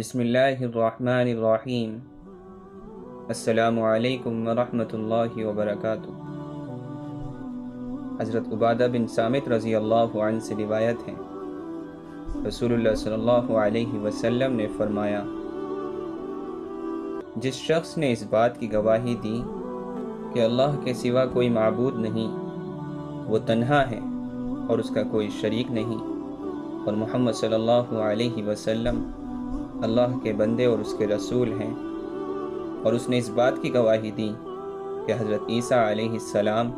بسم اللہ الرحمن الرحیم۔ السلام علیکم ورحمۃ اللہ وبرکاتہ۔ حضرت عبادہ بن صامت رضی اللہ عنہ سے روایت ہے، رسول اللہ صلی اللہ علیہ وسلم نے فرمایا، جس شخص نے اس بات کی گواہی دی کہ اللہ کے سوا کوئی معبود نہیں، وہ تنہا ہے اور اس کا کوئی شریک نہیں، اور محمد صلی اللہ علیہ وسلم اللہ کے بندے اور اس کے رسول ہیں، اور اس نے اس بات کی گواہی دی کہ حضرت عیسیٰ علیہ السلام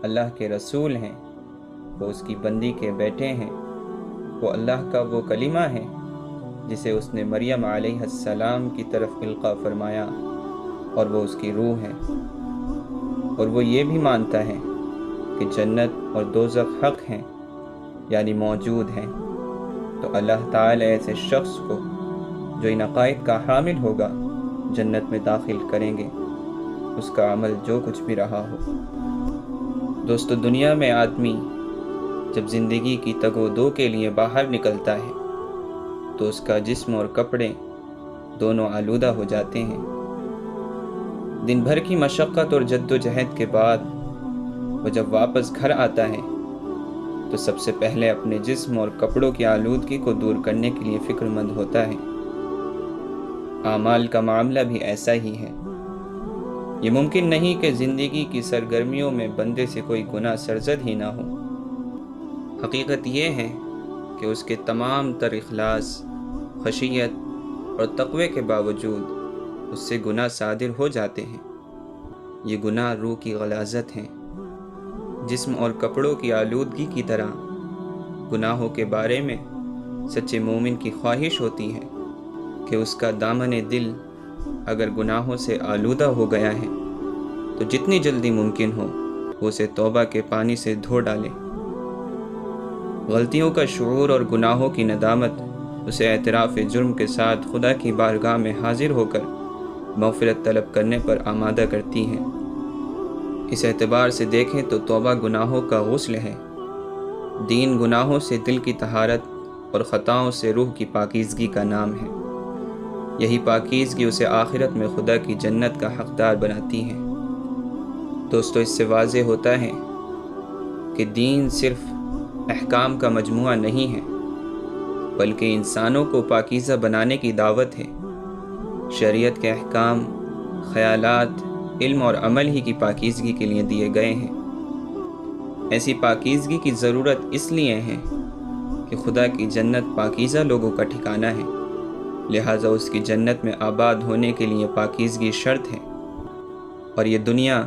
اللہ کے رسول ہیں، وہ اس کی بندی کے بیٹے ہیں، وہ اللہ کا وہ کلمہ ہے جسے اس نے مریم علیہ السلام کی طرف القاء فرمایا، اور وہ اس کی روح ہے، اور وہ یہ بھی مانتا ہے کہ جنت اور دوزخ حق ہیں، یعنی موجود ہیں۔ تو اللہ تعالی ایسے شخص کو جو ان عقائد کا حامل ہوگا جنت میں داخل کریں گے، اس کا عمل جو کچھ بھی رہا ہو۔ دوستو، دنیا میں آدمی جب زندگی کی تگ و دو کے لیے باہر نکلتا ہے تو اس کا جسم اور کپڑے دونوں آلودہ ہو جاتے ہیں۔ دن بھر کی مشقت اور جد و جہد کے بعد وہ جب واپس گھر آتا ہے تو سب سے پہلے اپنے جسم اور کپڑوں کی آلودگی کو دور کرنے کے لیے فکر مند ہوتا ہے۔ اعمال کا معاملہ بھی ایسا ہی ہے۔ یہ ممکن نہیں کہ زندگی کی سرگرمیوں میں بندے سے کوئی گناہ سرزد ہی نہ ہو۔ حقیقت یہ ہے کہ اس کے تمام تر اخلاص، خشیت اور تقوی کے باوجود اس سے گناہ صادر ہو جاتے ہیں۔ یہ گناہ روح کی غلاظت ہیں۔ جسم اور کپڑوں کی آلودگی کی طرح گناہوں کے بارے میں سچے مومن کی خواہش ہوتی ہے کہ اس کا دامن دل اگر گناہوں سے آلودہ ہو گیا ہے تو جتنی جلدی ممکن ہو وہ اسے توبہ کے پانی سے دھو ڈالے۔ غلطیوں کا شعور اور گناہوں کی ندامت اسے اعتراف جرم کے ساتھ خدا کی بارگاہ میں حاضر ہو کر مغفرت طلب کرنے پر آمادہ کرتی ہیں۔ اس اعتبار سے دیکھیں تو توبہ گناہوں کا غسل ہے، دین گناہوں سے دل کی طہارت اور خطاؤں سے روح کی پاکیزگی کا نام ہے۔ یہی پاکیزگی اسے آخرت میں خدا کی جنت کا حقدار بناتی ہے۔ دوستو، اس سے واضح ہوتا ہے کہ دین صرف احکام کا مجموعہ نہیں ہے، بلکہ انسانوں کو پاکیزہ بنانے کی دعوت ہے۔ شریعت کے احکام، خیالات، علم اور عمل ہی کی پاکیزگی کے لیے دیے گئے ہیں۔ ایسی پاکیزگی کی ضرورت اس لیے ہے کہ خدا کی جنت پاکیزہ لوگوں کا ٹھکانہ ہے، لہٰذا اس کی جنت میں آباد ہونے کے لیے پاکیزگی شرط ہے، اور یہ دنیا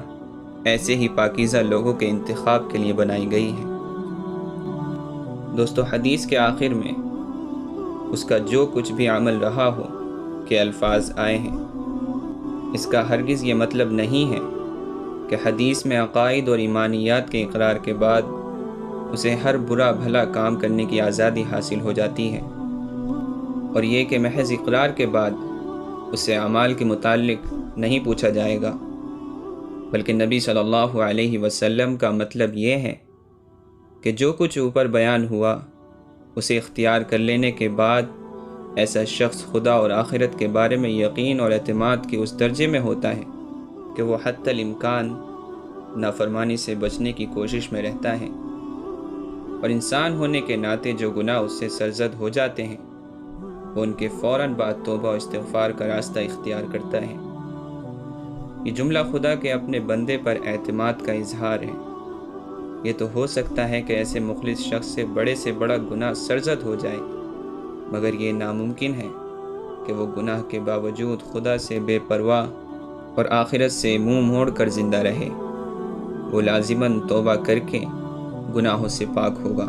ایسے ہی پاکیزہ لوگوں کے انتخاب کے لیے بنائی گئی ہے۔ دوستو، حدیث کے آخر میں اس کا جو کچھ بھی عمل رہا ہو کے الفاظ آئے ہیں۔ اس کا ہرگز یہ مطلب نہیں ہے کہ حدیث میں عقائد اور ایمانیات کے اقرار کے بعد اسے ہر برا بھلا کام کرنے کی آزادی حاصل ہو جاتی ہے، اور یہ کہ محض اقرار کے بعد اسے اعمال کے متعلق نہیں پوچھا جائے گا، بلکہ نبی صلی اللہ علیہ وسلم کا مطلب یہ ہے کہ جو کچھ اوپر بیان ہوا اسے اختیار کر لینے کے بعد ایسا شخص خدا اور آخرت کے بارے میں یقین اور اعتماد کے اس درجے میں ہوتا ہے کہ وہ حتی الامکان نافرمانی سے بچنے کی کوشش میں رہتا ہے، اور انسان ہونے کے ناطے جو گناہ اس سے سرزد ہو جاتے ہیں وہ ان کے فوراً بعد توبہ و استغفار کا راستہ اختیار کرتا ہے۔ یہ جملہ خدا کے اپنے بندے پر اعتماد کا اظہار ہے۔ یہ تو ہو سکتا ہے کہ ایسے مخلص شخص سے بڑا گناہ سرزد ہو جائے، مگر یہ ناممکن ہے کہ وہ گناہ کے باوجود خدا سے بے پرواہ اور آخرت سے منہ موڑ کر زندہ رہے۔ وہ لازماً توبہ کر کے گناہوں سے پاک ہوگا۔